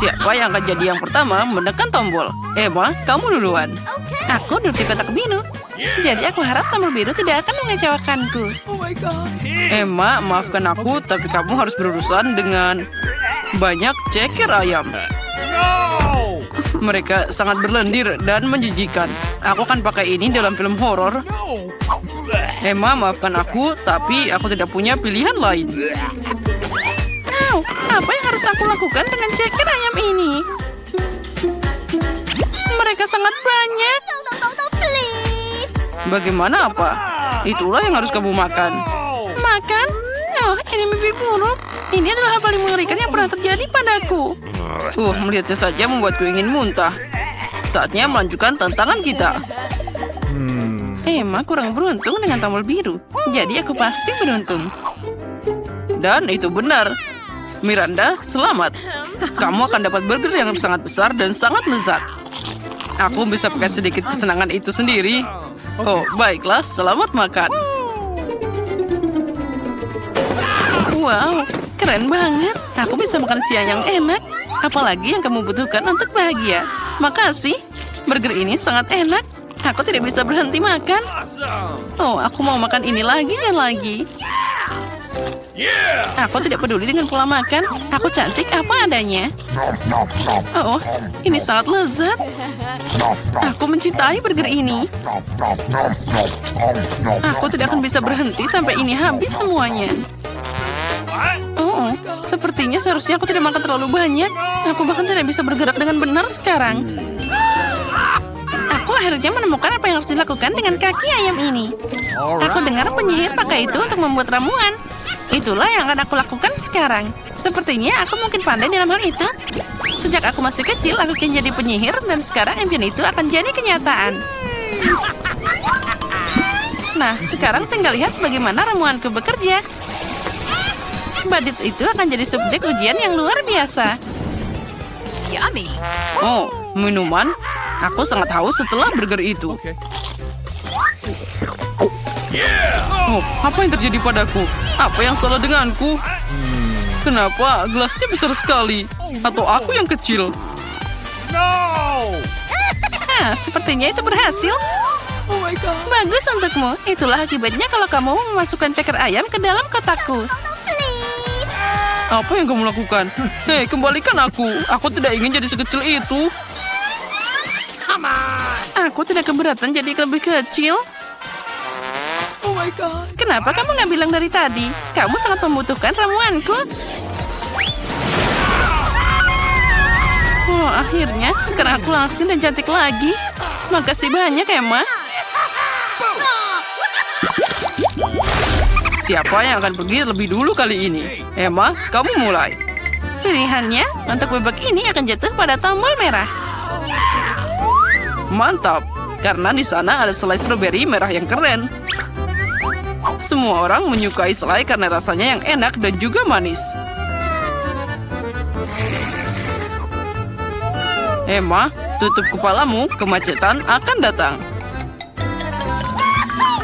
Siapa yang akan jadi yang pertama menekan tombol? Emma, kamu duluan. Aku duduk di kotak biru. Jadi aku harap tombol biru tidak akan mengecewakanku. Emma, maafkan aku, tapi kamu harus berurusan dengan banyak ceker ayam. Mereka sangat berlendir dan menjijikan. Aku akan pakai ini dalam film horor. Emma, maafkan aku, tapi aku tidak punya pilihan lain. Apa yang harus aku lakukan dengan ceker ayam ini? Mereka sangat banyak. Bagaimana apa? Itulah yang harus kamu makan. Makan? Oh, ini mimpi buruk. Ini adalah hal paling mengerikan yang pernah terjadi padaku. Melihatnya saja membuatku ingin muntah. Saatnya melanjutkan tantangan kita. Emma kurang beruntung dengan tombol biru. Jadi aku pasti beruntung. Dan itu benar. Miranda, selamat. Kamu akan dapat burger yang sangat besar dan sangat lezat. Aku bisa pakai sedikit kesenangan itu sendiri. Oh, baiklah. Selamat makan. Wow, keren banget. Aku bisa makan siang yang enak. Apalagi yang kamu butuhkan untuk bahagia. Makasih. Burger ini sangat enak. Aku tidak bisa berhenti makan. Oh, aku mau makan ini lagi dan lagi. Aku tidak peduli dengan pola makan. Aku cantik apa adanya. Oh, ini sangat lezat. Aku mencintai burger ini. Aku tidak akan bisa berhenti sampai ini habis semuanya. Oh, sepertinya seharusnya aku tidak makan terlalu banyak. Aku bahkan tidak bisa bergerak dengan benar sekarang. Aku akhirnya menemukan apa yang harus dilakukan dengan kaki ayam ini. Aku dengar penyihir pakai itu untuk membuat ramuan. Itulah yang akan aku lakukan sekarang. Sepertinya aku mungkin pandai dalam hal itu. Sejak aku masih kecil, aku ingin jadi penyihir. Dan sekarang impian itu akan jadi kenyataan. Nah, sekarang tinggal lihat bagaimana ramuanku bekerja. Badut itu akan jadi subjek ujian yang luar biasa. Yummy. Oh, minuman? Aku sangat haus setelah burger itu. Oh, apa yang terjadi padaku? Apa yang salah denganku? Kenapa gelasnya besar sekali? Atau aku yang kecil? Sepertinya itu berhasil. Bagus untukmu. Itulah akibatnya kalau kamu memasukkan ceker ayam ke dalam kotakku. Apa yang kamu lakukan? Hei, kembalikan aku. Aku tidak ingin jadi sekecil itu. Aku tidak keberatan jadi lebih kecil. Kenapa kamu nggak bilang dari tadi? Kamu sangat membutuhkan ramuanku. Oh, akhirnya sekarang aku langsing dan cantik lagi. Makasih banyak, Emma. Siapa yang akan pergi lebih dulu kali ini? Emma, kamu mulai. Pilihannya untuk bebek ini akan jatuh pada tombol merah. Mantap, karena di sana ada selai stroberi merah yang keren. Semua orang menyukai selai karena rasanya yang enak dan juga manis. Emma, tutup kepalamu, kemacetan akan datang.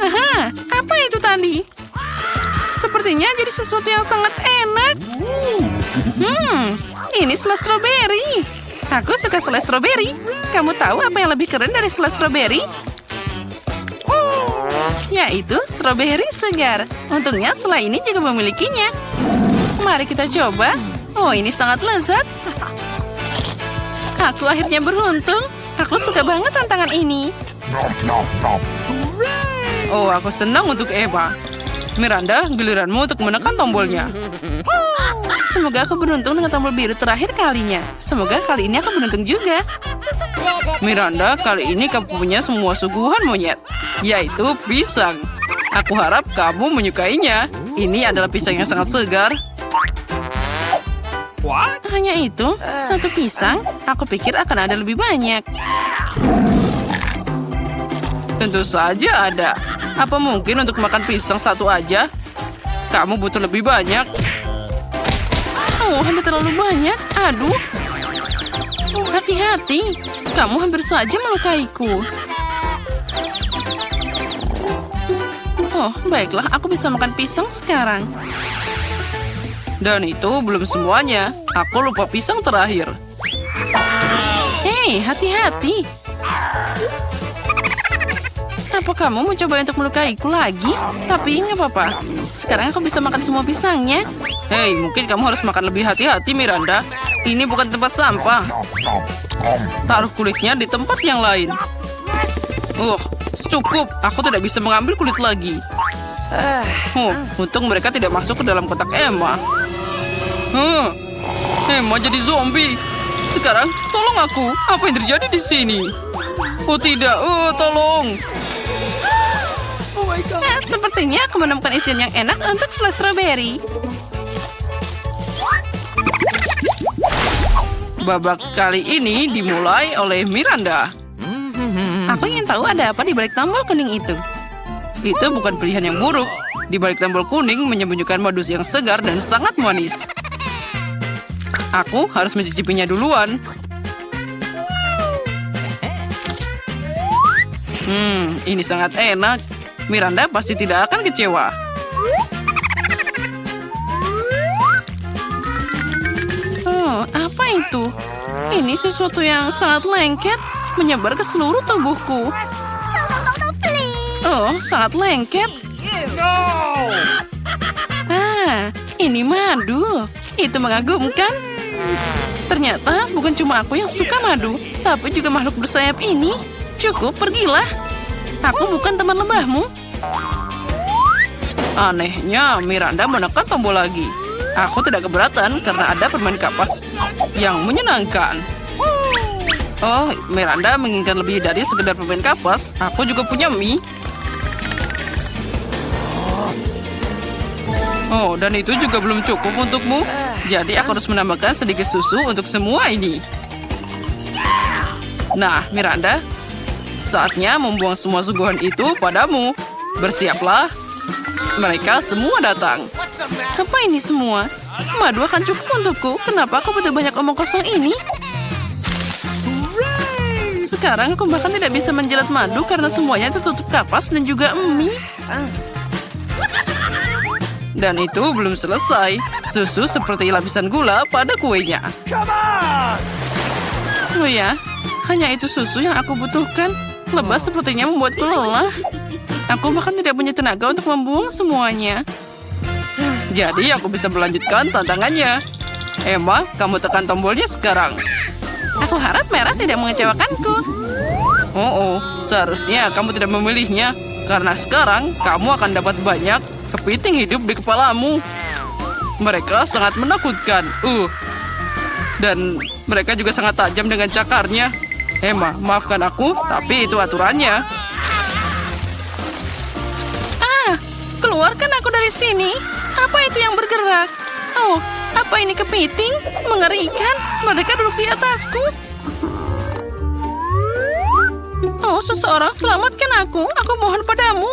Aha, apa itu tadi? Sepertinya jadi sesuatu yang sangat enak. Ini selai stroberi. Aku suka selai stroberi. Kamu tahu apa yang lebih keren dari selai stroberi? Yaitu stroberi segar. Untungnya selai ini juga memilikinya. Mari kita coba. Oh, ini sangat lezat. Aku akhirnya beruntung. Aku suka banget tantangan ini. Oh, aku senang untuk Emma. Miranda, giliranmu untuk menekan tombolnya. Semoga aku beruntung dengan tombol biru terakhir kalinya. Semoga kali ini aku beruntung juga. Miranda, kali ini kamu punya semua suguhan monyet, yaitu pisang. Aku harap kamu menyukainya. Ini adalah pisang yang sangat segar. Hanya itu? Satu pisang? Aku pikir akan ada lebih banyak. Tentu saja ada. Apa mungkin untuk makan pisang satu aja? Kamu butuh lebih banyak. Oh, ada terlalu banyak. Aduh. Hati-hati. Kamu hampir saja melukaiku. Oh, baiklah. Aku bisa makan pisang sekarang. Dan itu belum semuanya. Aku lupa pisang terakhir. Hei, hati-hati. Apa kamu mau coba untuk melukaiku lagi? Tapi nggak apa-apa. Sekarang aku bisa makan semua pisangnya. Hei, mungkin kamu harus makan lebih hati-hati, Miranda. Ini bukan tempat sampah. Taruh kulitnya di tempat yang lain. Cukup. Aku tidak bisa mengambil kulit lagi. Untung mereka tidak masuk ke dalam kotak Emma. Emma jadi zombie. Sekarang, tolong aku. Apa yang terjadi di sini? Oh tidak, tolong. Sepertinya aku menemukan isian yang enak untuk selai strawberry. Babak kali ini dimulai oleh Miranda. Aku ingin tahu ada apa di balik tombol kuning itu. Itu bukan pilihan yang buruk. Di balik tombol kuning menyembunyikan madu yang segar dan sangat manis. Aku harus mencicipinya duluan. Ini sangat enak. Miranda pasti tidak akan kecewa. Apa itu? Ini sesuatu yang sangat lengket, menyebar ke seluruh tubuhku. Sangat lengket. Ini madu. Itu mengagumkan. Ternyata bukan cuma aku yang suka madu, tapi juga makhluk bersayap ini. Cukup, pergilah. Aku bukan teman lebahmu. Anehnya, Miranda menekan tombol lagi. Aku tidak keberatan karena ada permain kapas yang menyenangkan. Oh, Miranda menginginkan lebih dari sekedar permain kapas. Aku juga punya mie. Oh, dan itu juga belum cukup untukmu. Jadi aku harus menambahkan sedikit susu untuk semua ini. Nah, Miranda, saatnya membuang semua suguhan itu padamu. Bersiaplah. Mereka semua datang. Apa ini semua? Madu akan cukup untukku. Kenapa aku butuh banyak omong kosong ini? Sekarang aku bahkan tidak bisa menjilat madu karena semuanya tertutup kapas dan juga mie. Dan itu belum selesai. Susu seperti lapisan gula pada kuenya. Oh ya, hanya itu susu yang aku butuhkan. Lebah sepertinya membuatku lelah. Aku bahkan tidak punya tenaga untuk membuang semuanya. Jadi aku bisa melanjutkan tantangannya. Emma, kamu tekan tombolnya sekarang. Aku harap merah tidak mengecewakanku. Seharusnya kamu tidak memilihnya. Karena sekarang kamu akan dapat banyak kepiting hidup di kepalamu. Mereka sangat menakutkan. Dan mereka juga sangat tajam dengan cakarnya. Emma, maafkan aku, tapi itu aturannya. Keluarkan aku dari sini. Apa itu yang bergerak? Oh, apa ini kepiting? Mengerikan. Mereka duduk di atasku. Oh, seseorang selamatkan aku. Aku mohon padamu.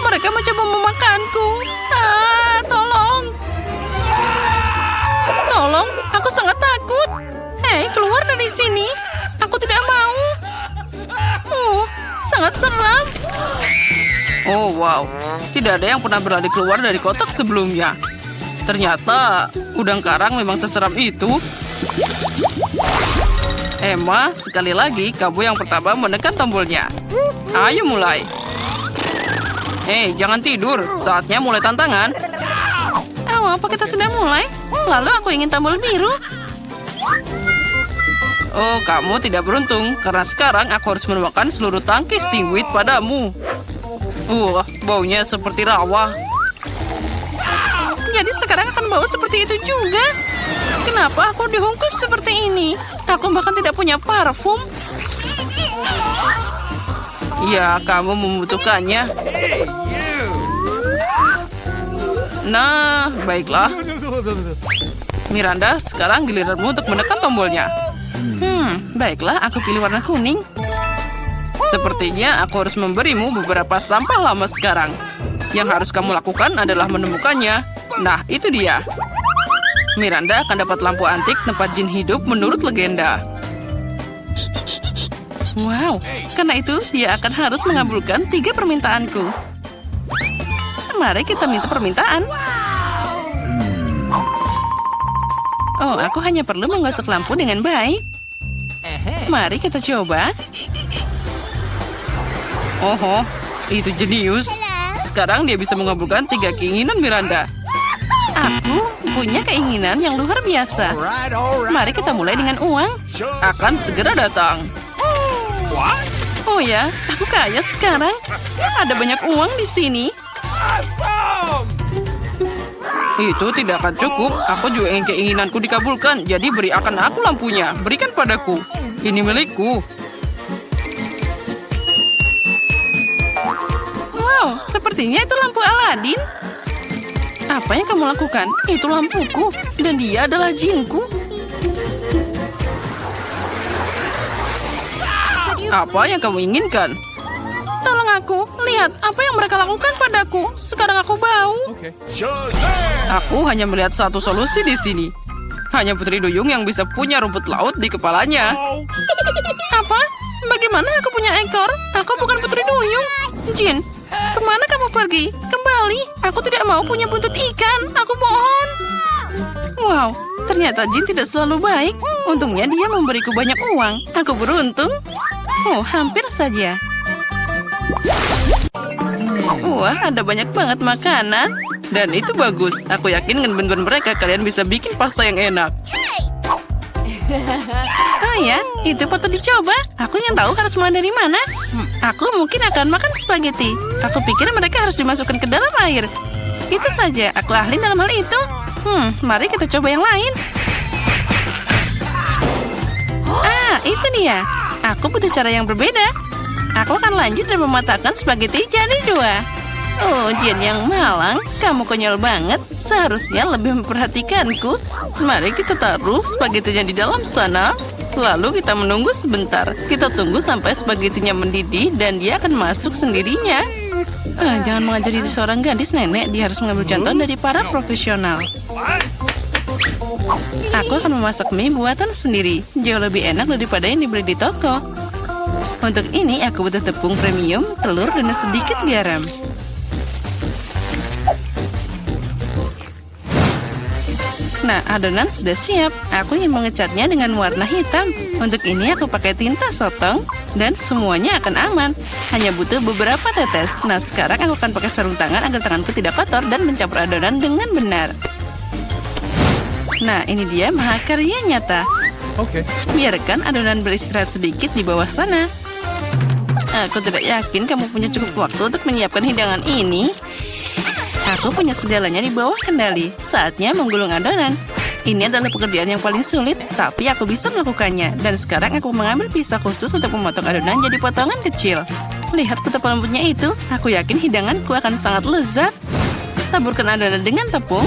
Mereka mencoba memakanku. Tolong. Tolong, aku sangat takut. Hei, keluar dari sini. Aku tidak mau. Sangat seram. Oh, wow. Tidak ada yang pernah berlari keluar dari kotak sebelumnya. Ternyata udang karang memang seseram itu. Emma, sekali lagi kamu yang pertama menekan tombolnya. Ayo mulai. Hei, jangan tidur. Saatnya mulai tantangan. Apa kita sudah mulai? Lalu aku ingin tombol biru. Oh, kamu tidak beruntung. Karena sekarang aku harus menuangkan seluruh tangki stingwit padamu. Baunya seperti rawa. Jadi sekarang akan bau seperti itu juga. Kenapa aku dihungkap seperti ini? Aku bahkan tidak punya parfum. Ya, kamu membutuhkannya. Nah, baiklah. Miranda, sekarang giliranmu untuk menekan tombolnya. Baiklah, aku pilih warna kuning. Sepertinya aku harus memberimu beberapa sampah lama sekarang. Yang harus kamu lakukan adalah menemukannya. Nah, itu dia. Miranda akan dapat lampu antik tempat jin hidup menurut legenda. Wow, karena itu dia akan harus mengabulkan 3 permintaanku. Mari kita minta permintaan. Oh, aku hanya perlu menggosok lampu dengan baik. Mari kita coba. Oh, itu jenius. Sekarang dia bisa mengabulkan 3 keinginan Miranda. Aku punya keinginan yang luar biasa. Mari kita mulai dengan uang. Akan segera datang. Oh ya, aku kaya sekarang. Ada banyak uang di sini. Itu tidak akan cukup. Aku juga ingin keinginanku dikabulkan. Jadi beri akan aku lampunya. Berikan padaku. Ini milikku. Wow, sepertinya itu lampu Aladin. Apa yang kamu lakukan? Itu lampuku. Dan dia adalah jinku. Apa yang kamu inginkan? Tolong aku. Lihat apa yang mereka lakukan padaku. Sekarang aku bau. Aku hanya melihat satu solusi di sini. Hanya Putri Duyung yang bisa punya rumput laut di kepalanya. Apa? Bagaimana aku punya ekor? Aku bukan Putri Duyung. Jin, kemana kamu pergi? Kembali. Aku tidak mau punya buntut ikan. Aku mohon. Wow, ternyata Jin tidak selalu baik. Untungnya dia memberiku banyak uang. Aku beruntung. Oh, hampir saja. Wah, ada banyak banget makanan. Dan itu bagus. Aku yakin dengan bantuan mereka kalian bisa bikin pasta yang enak. Oh ya, itu patut dicoba. Aku ingin tahu harus mulai dari mana. Aku mungkin akan makan spaghetti. Aku pikir mereka harus dimasukkan ke dalam air. Itu saja, aku ahli dalam hal itu. Mari kita coba yang lain. Ah, itu dia. Aku butuh cara yang berbeda. Aku akan lanjut dan mematahkan spaghetti jadi 2. Oh, Jen yang malang, kamu konyol banget. Seharusnya lebih memperhatikanku. Mari kita taruh spagettinya di dalam sana. Lalu kita menunggu sebentar. Kita tunggu sampai spagettinya mendidih dan dia akan masuk sendirinya. Jangan mengajari seorang gadis, Nenek. Dia harus mengambil contoh dari para profesional. Aku akan memasak mie buatan sendiri. Jauh lebih enak daripada yang dibeli di toko. Untuk ini aku butuh tepung premium, telur, dan sedikit garam. Nah, adonan sudah siap. Aku ingin mengecatnya dengan warna hitam. Untuk ini aku pakai tinta sotong dan semuanya akan aman. Hanya butuh beberapa tetes. Nah, sekarang aku akan pakai sarung tangan agar tanganku tidak kotor dan mencampur adonan dengan benar. Nah, ini dia mahakarya nyata. Biarkan adonan beristirahat sedikit di bawah sana. Aku tidak yakin kamu punya cukup waktu untuk menyiapkan hidangan ini. Aku punya segalanya di bawah kendali. Saatnya menggulung adonan. Ini adalah pekerjaan yang paling sulit, tapi aku bisa melakukannya. Dan sekarang aku mengambil pisau khusus untuk memotong adonan jadi potongan kecil. Lihat betapa lembutnya itu. Aku yakin hidanganku akan sangat lezat. Taburkan adonan dengan tepung.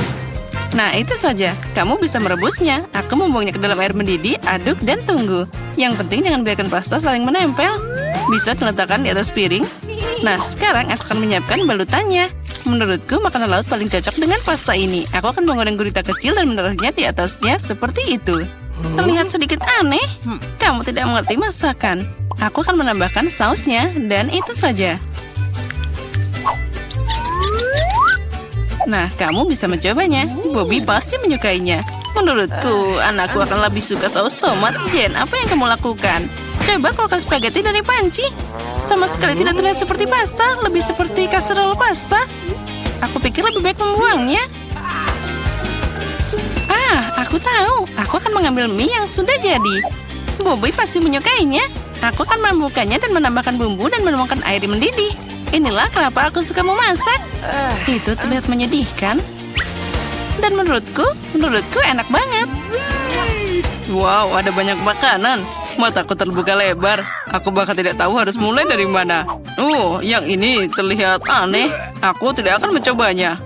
Nah, itu saja. Kamu bisa merebusnya. Aku membuangnya ke dalam air mendidih, aduk, dan tunggu. Yang penting jangan biarkan pasta saling menempel. Bisa diletakkan di atas piring. Nah, sekarang aku akan menyiapkan balutannya. Menurutku, makanan laut paling cocok dengan pasta ini. Aku akan menggoreng gurita kecil dan menaruhnya di atasnya seperti itu. Terlihat sedikit aneh. Kamu tidak mengerti masakan. Aku akan menambahkan sausnya, dan itu saja. Nah, kamu bisa mencobanya. Bobby pasti menyukainya. Menurutku, anakku akan lebih suka saus tomat. Jen, apa yang kamu lakukan? Coba keluarkan spaghetti dari panci. Sama sekali tidak terlihat seperti pasta, lebih seperti kasserole pasta. Aku pikir lebih baik membuangnya. Aku tahu. Aku akan mengambil mie yang sudah jadi. Bobby pasti menyukainya. Aku akan membukanya dan menambahkan bumbu dan menuangkan air mendidih. Inilah kenapa aku suka memasak. Itu terlihat menyedihkan. Dan menurutku enak banget. Wow, ada banyak makanan. Mataku terbuka lebar. Aku bahkan tidak tahu harus mulai dari mana. Yang ini terlihat aneh. Aku tidak akan mencobanya.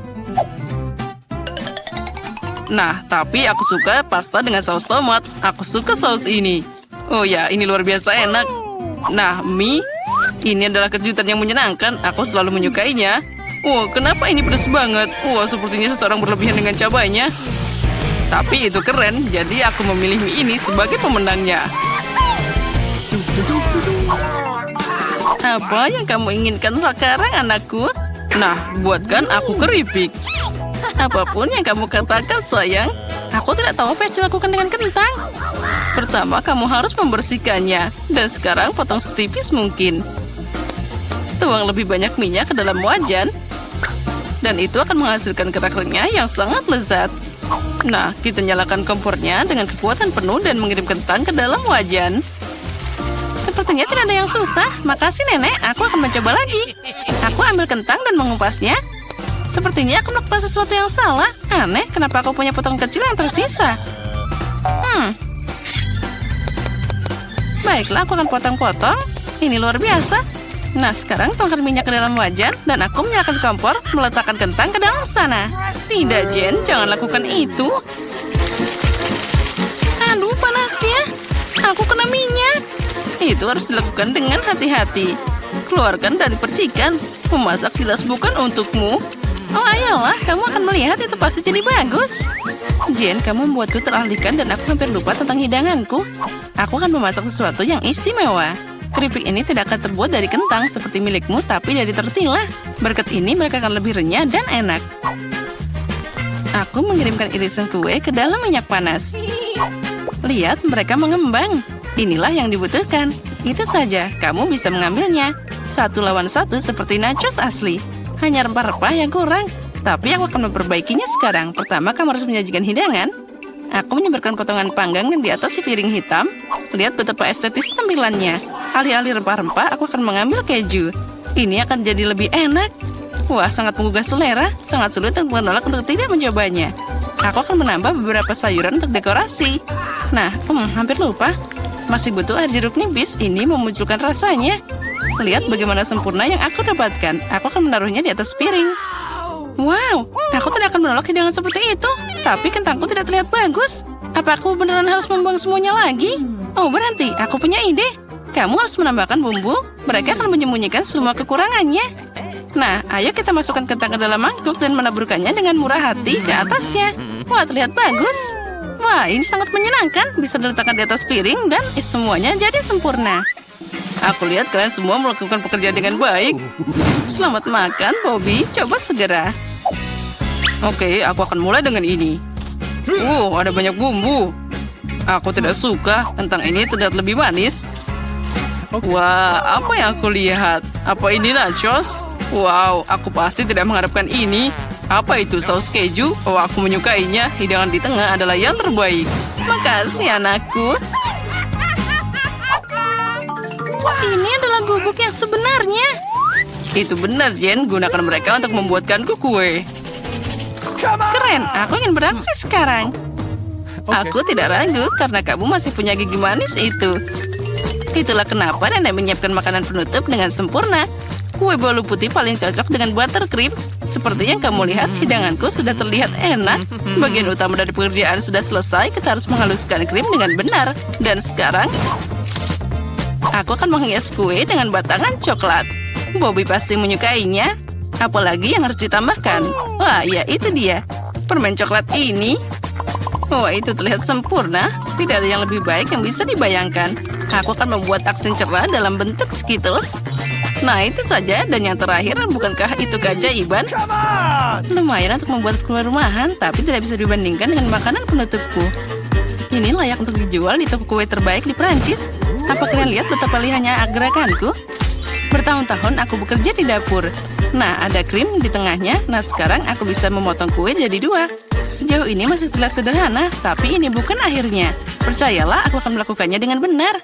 Nah, tapi aku suka pasta dengan saus tomat. Aku suka saus ini. Oh ya, ini luar biasa enak. Nah, mie. Ini adalah kejutan yang menyenangkan. Aku selalu menyukainya. Kenapa ini pedas banget? Sepertinya seseorang berlebihan dengan cabainya. Tapi itu keren, jadi aku memilih mie ini sebagai pemenangnya. Apa yang kamu inginkan sekarang, anakku? Nah, buatkan aku keripik. Apapun yang kamu katakan, sayang. Aku tidak tahu apa yang dilakukan dengan kentang. Pertama, kamu harus membersihkannya. Dan sekarang potong setipis mungkin. Tuang lebih banyak minyak ke dalam wajan. Dan itu akan menghasilkan kerak renyah yang sangat lezat. Nah, kita nyalakan kompornya dengan kekuatan penuh dan mengirim kentang ke dalam wajan. Sepertinya tidak ada yang susah. Makasih, Nenek. Aku akan mencoba lagi. Aku ambil kentang dan mengumpasnya. Sepertinya aku melakukan sesuatu yang salah. Aneh, kenapa aku punya potong kecil yang tersisa? Baiklah, aku akan potong-potong. Ini luar biasa. Nah, sekarang tuangkan minyak ke dalam wajan dan aku menyalakan kompor, meletakkan kentang ke dalam sana. Tidak, Jen, jangan lakukan itu. Aduh, panasnya. Aku kena minyak. Itu harus dilakukan dengan hati-hati. Keluarkan dari percikan. Memasak jelas bukan untukmu. Oh, ayolah, kamu akan melihat itu pasti jadi bagus. Jen, kamu membuatku teralihkan dan aku hampir lupa tentang hidanganku. Aku akan memasak sesuatu yang istimewa. Keripik ini tidak akan terbuat dari kentang seperti milikmu, tapi dari tortilla. Berkat ini mereka akan lebih renyah dan enak. Aku mengirimkan irisan kue ke dalam minyak panas. Lihat, mereka mengembang. Inilah yang dibutuhkan. Itu saja, kamu bisa mengambilnya. 1 lawan 1 seperti nachos asli. Hanya rempah-rempah yang kurang. Tapi aku akan memperbaikinya sekarang. Pertama, kamu harus menyajikan hidangan. Aku menyebarkan potongan panggang di atas piring hitam. Lihat betapa estetis tampilannya. Alih-alih rempah-rempah, aku akan mengambil keju. Ini akan jadi lebih enak. Wah, sangat menggugah selera. Sangat sulit untuk menolak untuk tidak mencobanya. Aku akan menambah beberapa sayuran untuk dekorasi. Nah, hampir lupa. Masih butuh air jeruk nipis. Ini memunculkan rasanya. Lihat bagaimana sempurna yang aku dapatkan. Aku akan menaruhnya di atas piring. Wow, aku tidak akan menolak hidangan seperti itu. Tapi kentangku tidak terlihat bagus. Apa aku beneran harus membuang semuanya lagi? Oh, berhenti. Aku punya ide. Kamu harus menambahkan bumbu. Mereka akan menyembunyikan semua kekurangannya. Nah, ayo kita masukkan kentang ke dalam mangkuk dan menaburkannya dengan murah hati ke atasnya. Wah, terlihat bagus. Wah, ini sangat menyenangkan. Bisa diletakkan di atas piring dan semuanya jadi sempurna. Aku lihat kalian semua melakukan pekerjaan dengan baik. Selamat makan, Bobby. Coba segera. Oke, aku akan mulai dengan ini. Ada banyak bumbu. Aku tidak suka. Kentang ini terlihat lebih manis. Wah, apa yang aku lihat? Apa ini nachos? Wow, aku pasti tidak mengharapkan ini. Apa itu saus keju? Oh, aku menyukainya. Hidangan di tengah adalah yang terbaik. Makasih, anakku. Ini adalah gubuk yang sebenarnya. Itu benar, Jen. Gunakan mereka untuk membuatkanku kue. Keren, aku ingin beraksi sekarang. Aku tidak ragu karena kamu masih punya gigi manis itu. Itulah kenapa Nenek menyiapkan makanan penutup dengan sempurna. Kue bolu putih paling cocok dengan buttercream. Seperti yang kamu lihat, hidanganku sudah terlihat enak. Bagian utama dari pekerjaan sudah selesai. Kita harus menghaluskan krim dengan benar. Dan sekarang, aku akan menghias kue dengan batangan coklat. Bobby pasti menyukainya. Apalagi yang harus ditambahkan? Wah, ya itu dia. Permen coklat ini. Wah, itu terlihat sempurna. Tidak ada yang lebih baik yang bisa dibayangkan. Aku akan membuat aksen cerah dalam bentuk Skittles. Nah, itu saja. Dan yang terakhir, bukankah itu keajaiban? Lumayan untuk membuat kue rumahan, tapi tidak bisa dibandingkan dengan makanan penutupku. Ini layak untuk dijual di toko kue terbaik di Prancis. Apa kalian lihat betapa lihatnya gerakanku? Bertahun-tahun aku bekerja di dapur. Nah, ada krim di tengahnya. Nah, sekarang aku bisa memotong kue jadi 2. Sejauh ini masih terlihat sederhana, tapi ini bukan akhirnya. Percayalah, aku akan melakukannya dengan benar.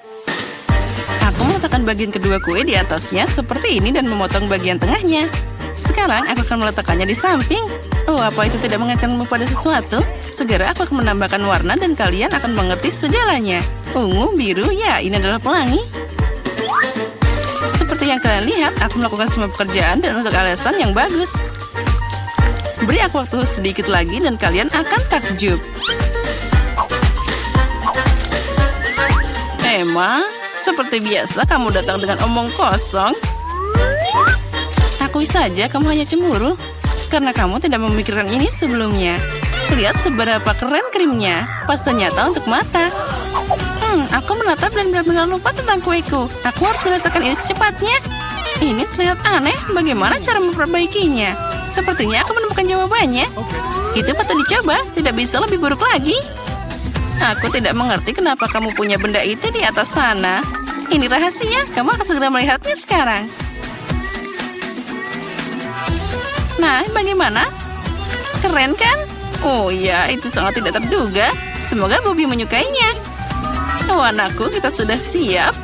Aku meletakkan bagian kedua kue di atasnya seperti ini dan memotong bagian tengahnya. Sekarang aku akan meletakkannya di samping. Oh, apa itu tidak mengingatkanmu pada sesuatu? Segera aku akan menambahkan warna dan kalian akan mengerti segalanya. Ungu, biru, ya ini adalah pelangi. Seperti yang kalian lihat, aku melakukan semua pekerjaan dan untuk alasan yang bagus. Beri aku waktu sedikit lagi dan kalian akan takjub. Emma, seperti biasa kamu datang dengan omong kosong. Akui saja kamu hanya cemburu karena kamu tidak memikirkan ini sebelumnya. Lihat seberapa keren krimnya. Pasta nyata untuk mata. Aku menatap dan benar-benar lupa tentang kueku. Aku harus menyelesaikan ini secepatnya. Ini terlihat aneh. Bagaimana cara memperbaikinya? Sepertinya aku menemukan jawabannya. Itu patut dicoba, tidak bisa lebih buruk lagi. Aku tidak mengerti kenapa kamu punya benda itu di atas sana. Ini rahasia, kamu akan segera melihatnya sekarang. Nah, bagaimana? Keren kan? Oh ya, itu sangat tidak terduga. Semoga Bobby menyukainya. Oh anakku, kita sudah siap.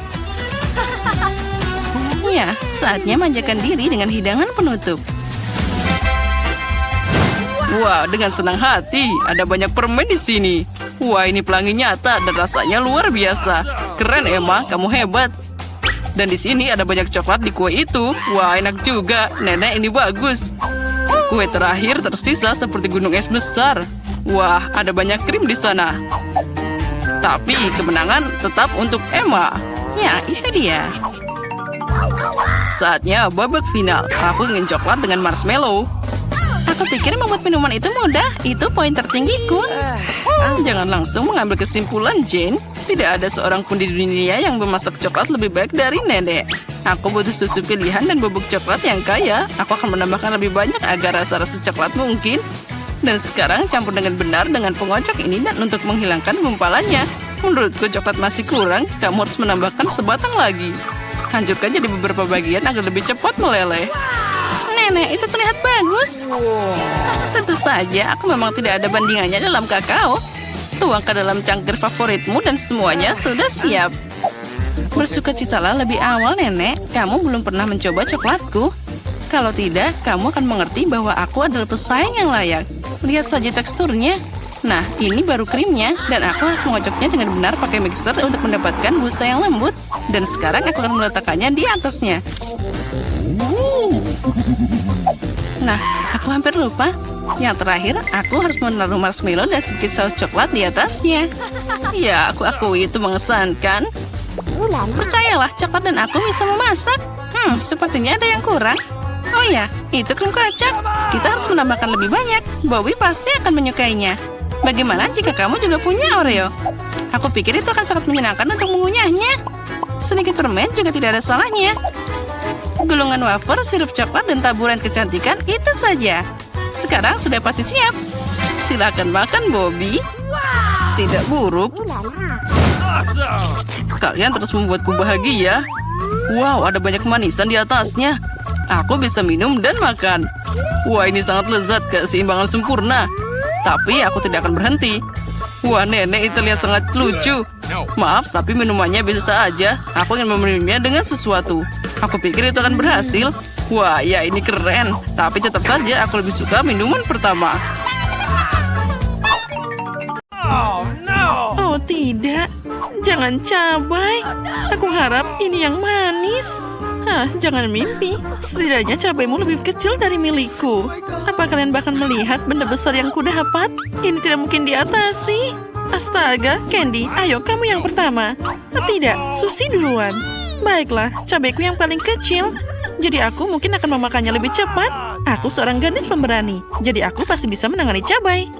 Ya, saatnya manjakan diri dengan hidangan penutup. Wah, dengan senang hati. Ada banyak permen di sini. Wah, ini pelangi nyata dan rasanya luar biasa. Keren, Emma. Kamu hebat. Dan di sini ada banyak coklat di kue itu. Wah, enak juga. Nenek, ini bagus. Kue terakhir tersisa seperti gunung es besar. Wah, ada banyak krim di sana. Tapi kemenangan tetap untuk Emma. Ya, itu dia. Saatnya babak final. Aku ingin coklat dengan marshmallow. Aku pikir membuat minuman itu mudah. Itu poin tertinggiku. Jangan langsung mengambil kesimpulan, Jane. Tidak ada seorang pun di dunia yang memasak coklat lebih baik dari nenek. Aku butuh susu pilihan dan bubuk coklat yang kaya. Aku akan menambahkan lebih banyak agar rasa-rasa coklat mungkin. Dan sekarang campur dengan benar dengan pengocok ini dan untuk menghilangkan gumpalannya. Menurutku coklat masih kurang. Kamu harus menambahkan sebatang lagi. Hancurkan jadi beberapa bagian agar lebih cepat meleleh. Nenek, itu terlihat bagus. Tentu saja, aku memang tidak ada bandingannya dalam kakao. Tuang ke dalam cangkir favoritmu dan semuanya sudah siap. Bersukacitalah lebih awal, Nenek. Kamu belum pernah mencoba coklatku. Kalau tidak, kamu akan mengerti bahwa aku adalah pesaing yang layak. Lihat saja teksturnya. Nah, ini baru krimnya. Dan aku harus mengocoknya dengan benar pakai mixer untuk mendapatkan busa yang lembut. Dan sekarang aku akan meletakkannya di atasnya. Nah, aku hampir lupa. Yang terakhir, aku harus menaruh marshmallow dan sedikit saus coklat di atasnya. Ya, aku akui itu mengesankan. Percayalah, coklat dan aku bisa memasak. Sepertinya ada yang kurang. Oh ya, itu krim kocok. Kita harus menambahkan lebih banyak. Bobby pasti akan menyukainya. Bagaimana jika kamu juga punya Oreo? Aku pikir itu akan sangat menyenangkan untuk mengunyahnya. Sedikit permen juga tidak ada salahnya. Gulungan wafer, sirup coklat, dan taburan kecantikan itu saja. Sekarang sudah pasti siap. Silakan makan, Bobby. Tidak buruk. Kalian terus membuatku bahagia. Wow, ada banyak manisan di atasnya. Aku bisa minum dan makan. Wah, ini sangat lezat, keseimbangan sempurna. Tapi aku tidak akan berhenti. Wah, nenek itu terlihat sangat lucu. Maaf, tapi minumannya biasa aja. Aku ingin meminumnya dengan sesuatu. Aku pikir itu akan berhasil. Wah, ya ini keren. Tapi tetap saja aku lebih suka minuman pertama. Oh tidak, jangan cabai. Aku harap ini yang manis. Jangan mimpi. Setidaknya cabaimu lebih kecil dari milikku. Apa kalian bahkan melihat benda besar yang kudapat? Ini tidak mungkin diatasi. Astaga, Candy, ayo kamu yang pertama. Tidak, Susi duluan. Baiklah, cabaiku yang paling kecil. Jadi aku mungkin akan memakannya lebih cepat. Aku seorang gadis pemberani. Jadi aku pasti bisa menangani cabai.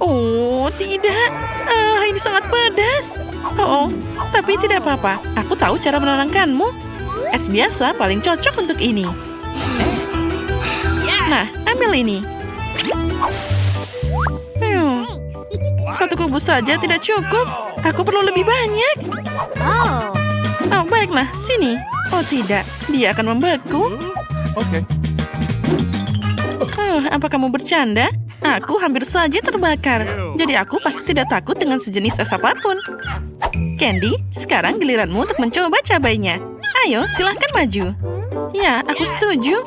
Oh, tidak. Ini sangat pedas. Oh, tapi tidak apa-apa. Aku tahu cara menenangkanmu. Es biasa paling cocok untuk ini. Nah, ambil ini. Satu kubus saja tidak cukup. Aku perlu lebih banyak. Oh, baiklah, sini. Oh tidak, dia akan membeku. Apa kamu bercanda? Aku hampir saja terbakar. Jadi aku pasti tidak takut dengan sejenis es apapun. Candy, sekarang giliranmu untuk mencoba cabainya. Ayo, silahkan maju. Ya, aku setuju.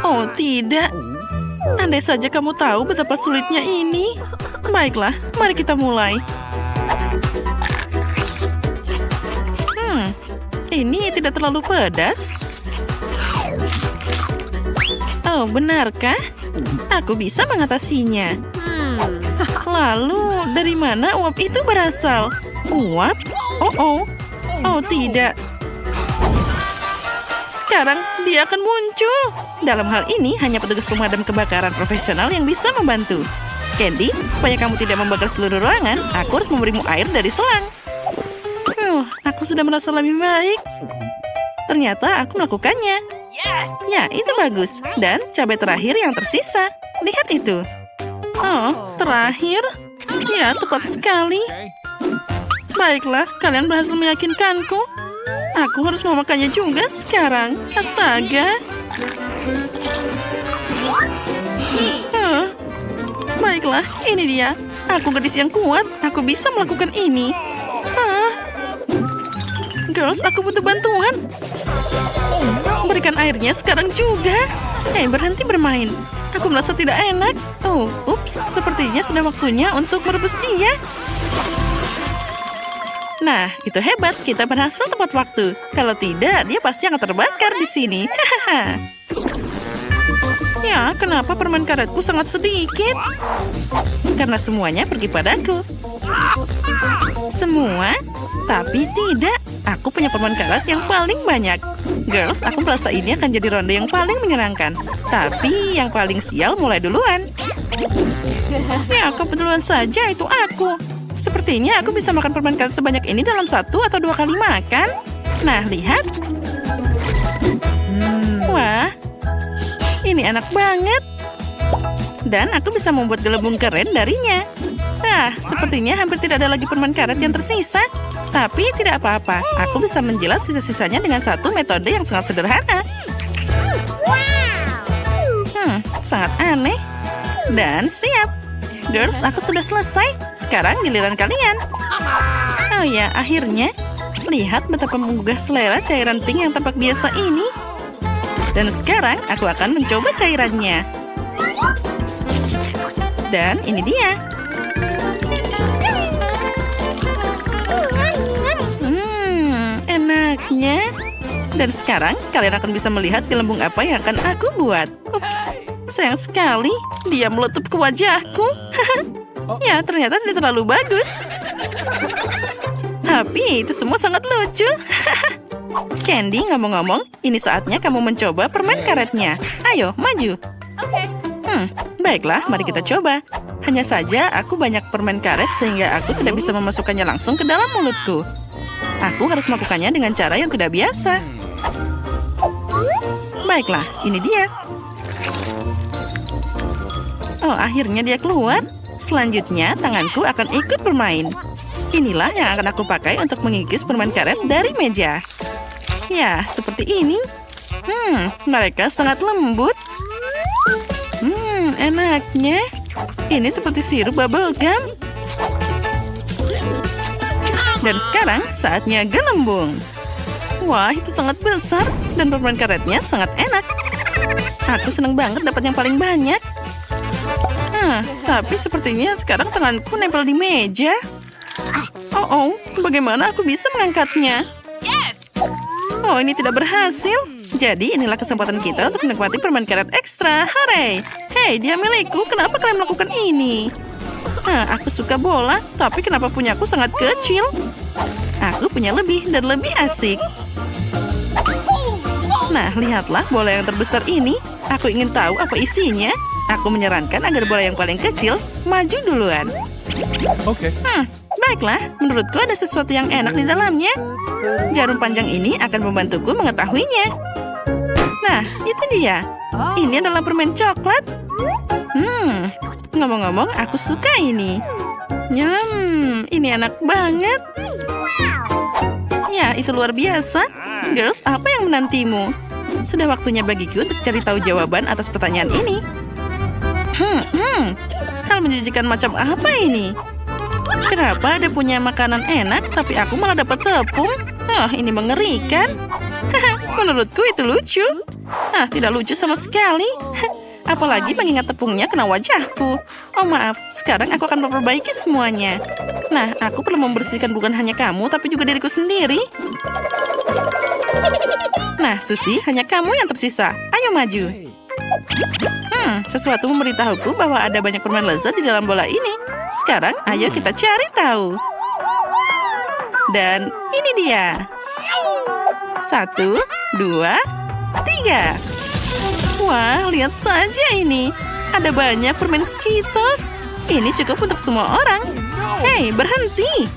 Oh tidak. Andai saja kamu tahu betapa sulitnya ini. Baiklah, mari kita mulai. Ini tidak terlalu pedas. Oh, benarkah? Aku bisa mengatasinya. Lalu, dari mana uap itu berasal? Uap? Oh, tidak. Sekarang dia akan muncul. Dalam hal ini, hanya petugas pemadam kebakaran profesional yang bisa membantu. Candy, supaya kamu tidak membakar seluruh ruangan, aku harus memberimu air dari selang. Aku sudah merasa lebih baik. Ternyata aku melakukannya. Ya, itu bagus. Dan cabai terakhir yang tersisa. Lihat itu. Oh, terakhir. Ya, tepat sekali. Baiklah, kalian berhasil meyakinkanku. Aku harus memakannya juga sekarang. Astaga. Baiklah, ini dia. Aku gadis yang kuat. Aku bisa melakukan ini. Girls, aku butuh bantuan. Berikan airnya sekarang juga. Hei, berhenti bermain. Aku merasa tidak enak. Oh, ups. Sepertinya sudah waktunya untuk merebus dia. Nah, itu hebat. Kita berhasil tepat waktu. Kalau tidak, dia pasti akan terbakar di sini. Hahaha. Ya, kenapa permen karetku sangat sedikit? Karena semuanya pergi padaku. Semua? Tapi tidak. Aku punya permen karet yang paling banyak. Girls, aku merasa ini akan jadi ronde yang paling menyenangkan. Tapi yang paling sial mulai duluan. Ya, kebetulan saja itu aku. Sepertinya aku bisa makan permen karet sebanyak ini dalam 1 atau 2 kali makan. Nah, lihat. Wah, ini enak banget. Dan aku bisa membuat gelembung keren darinya. Nah, sepertinya hampir tidak ada lagi permen karet yang tersisa. Tapi tidak apa-apa. Aku bisa menjilat sisa-sisanya dengan satu metode yang sangat sederhana. Sangat aneh. Dan siap. Girls, aku sudah selesai. Sekarang giliran kalian. Oh ya, akhirnya. Lihat betapa menggugah selera cairan pink yang tampak biasa ini. Dan sekarang aku akan mencoba cairannya. Dan ini dia. Enaknya. Dan sekarang kalian akan bisa melihat gelembung apa yang akan aku buat. Ups, sayang sekali. Dia meletup ke wajahku. Ya, ternyata tidak terlalu bagus. Tapi itu semua sangat lucu. Candy, ngomong-ngomong, ini saatnya kamu mencoba permen karetnya. Ayo, maju. Baiklah, mari kita coba. Hanya saja aku banyak permen karet sehingga aku tidak bisa memasukkannya langsung ke dalam mulutku. Aku harus melakukannya dengan cara yang tidak biasa. Baiklah, ini dia. Oh, akhirnya dia keluar. Selanjutnya, tanganku akan ikut bermain. Inilah yang akan aku pakai untuk mengikis permen karet dari meja. Ya, seperti ini. Mereka sangat lembut. Enaknya. Ini seperti sirup bubble gum. Dan sekarang saatnya gelembung. Wah, itu sangat besar. Dan permen karetnya sangat enak. Aku senang banget dapat yang paling banyak. Tapi sepertinya sekarang tanganku nempel di meja. Oh, bagaimana aku bisa mengangkatnya? Oh, ini tidak berhasil. Jadi inilah kesempatan kita untuk menikmati permen karet ekstra. Hore! Hei, dia milikku. Kenapa kalian melakukan ini? Aku suka bola, tapi kenapa punyaku sangat kecil? Aku punya lebih dan lebih asik. Nah, lihatlah bola yang terbesar ini. Aku ingin tahu apa isinya. Aku menyarankan agar bola yang paling kecil maju duluan. Oke. Baiklah, menurutku ada sesuatu yang enak di dalamnya. Jarum panjang ini akan membantuku mengetahuinya. Nah, itu dia. Ini adalah permen coklat. Ngomong-ngomong, aku suka ini. Ini enak banget. Ya, itu luar biasa. Girls, apa yang menantimu? Sudah waktunya bagiku untuk cari tahu jawaban atas pertanyaan ini. Hal menjijikan macam apa ini? Kenapa ada punya makanan enak, tapi aku malah dapat tepung? Ini mengerikan. Menurutku itu lucu. Tidak lucu sama sekali. Apalagi mengingat tepungnya kena wajahku. Oh maaf, sekarang aku akan memperbaiki semuanya. Nah, aku perlu membersihkan bukan hanya kamu, tapi juga diriku sendiri. Nah, Susie, hanya kamu yang tersisa. Ayo maju. Sesuatu memberitahuku bahwa ada banyak permen lezat di dalam bola ini. Sekarang, ayo kita cari tahu. Dan ini dia. 1, 2, 3. Wah, lihat saja ini. Ada banyak permen Skittles. Ini cukup untuk semua orang. Hei, berhenti.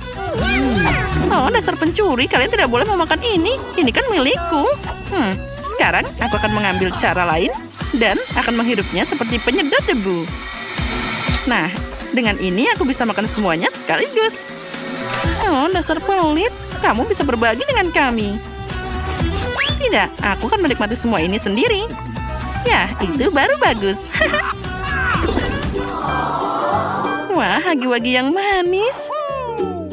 Oh, dasar pencuri. Kalian tidak boleh memakan ini. Ini kan milikku. Sekarang aku akan mengambil cara lain dan akan menghirupnya seperti penyedot debu. Nah, dengan ini aku bisa makan semuanya sekaligus. Oh, dasar pelit. Kamu bisa berbagi dengan kami. Tidak, aku akan menikmati semua ini sendiri. Ya, itu baru bagus. Wah, hagi-wagi yang manis.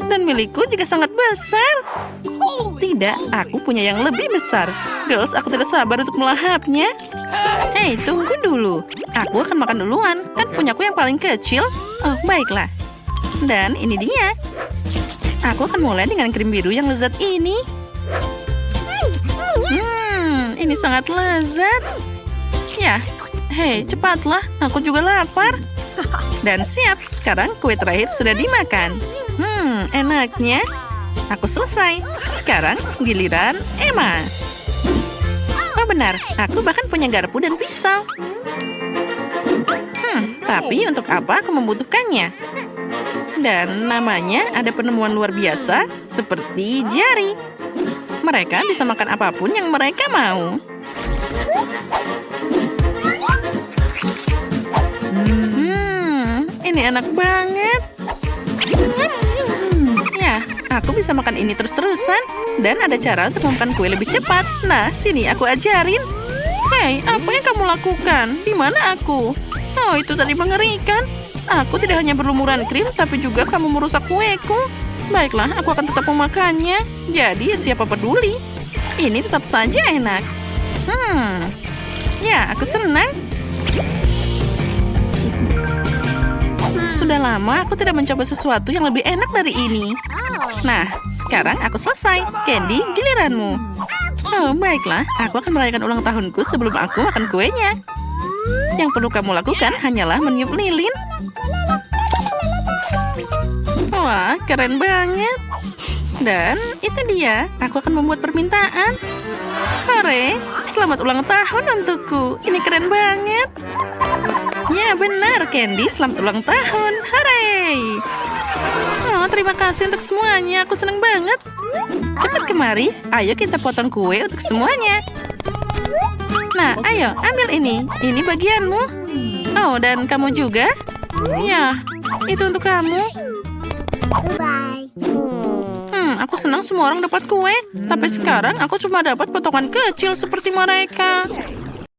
Dan milikku juga sangat besar. Tidak, aku punya yang lebih besar. Girls, aku tidak sabar untuk melahapnya. Hei, tunggu dulu. Aku akan makan duluan. Kan punyaku yang paling kecil. Oh, baiklah. Dan ini dia. Aku akan mulai dengan krim biru yang lezat ini. Ini sangat lezat. Ya, hei, cepatlah. Aku juga lapar. Dan siap, sekarang kue terakhir sudah dimakan. Enaknya. Aku selesai. Sekarang giliran Emma. Oh benar, aku bahkan punya garpu dan pisau. Tapi untuk apa aku membutuhkannya? Dan namanya ada penemuan luar biasa seperti jari. Mereka bisa makan apapun yang mereka mau. Ini enak banget. Ya, aku bisa makan ini terus-terusan. Dan ada cara untuk memakan kue lebih cepat. Nah, sini aku ajarin. Hei, apa yang kamu lakukan? Di mana aku? Oh, itu tadi mengerikan. Aku tidak hanya berlumuran krim, tapi juga kamu merusak kueku. Baiklah, aku akan tetap memakannya. Jadi, siapa peduli? Ini tetap saja enak. Ya, aku senang. Sudah lama aku tidak mencoba sesuatu yang lebih enak dari ini. Nah, sekarang aku selesai. Candy, giliranmu. Oh, baiklah. Aku akan merayakan ulang tahunku sebelum aku makan kuenya. Yang perlu kamu lakukan hanyalah meniup lilin. Wah, keren banget. Dan itu dia. Aku akan membuat permintaan. Hore, selamat ulang tahun untukku. Ini keren banget. Ya benar, Candy. Selamat ulang tahun. Hore. Oh, terima kasih untuk semuanya. Aku senang banget. Cepat kemari. Ayo kita potong kue untuk semuanya. Nah, ayo ambil ini. Ini bagianmu. Oh, dan kamu juga? Ya, itu untuk kamu. Aku senang semua orang dapat kue. Tapi sekarang aku cuma dapat potongan kecil seperti mereka.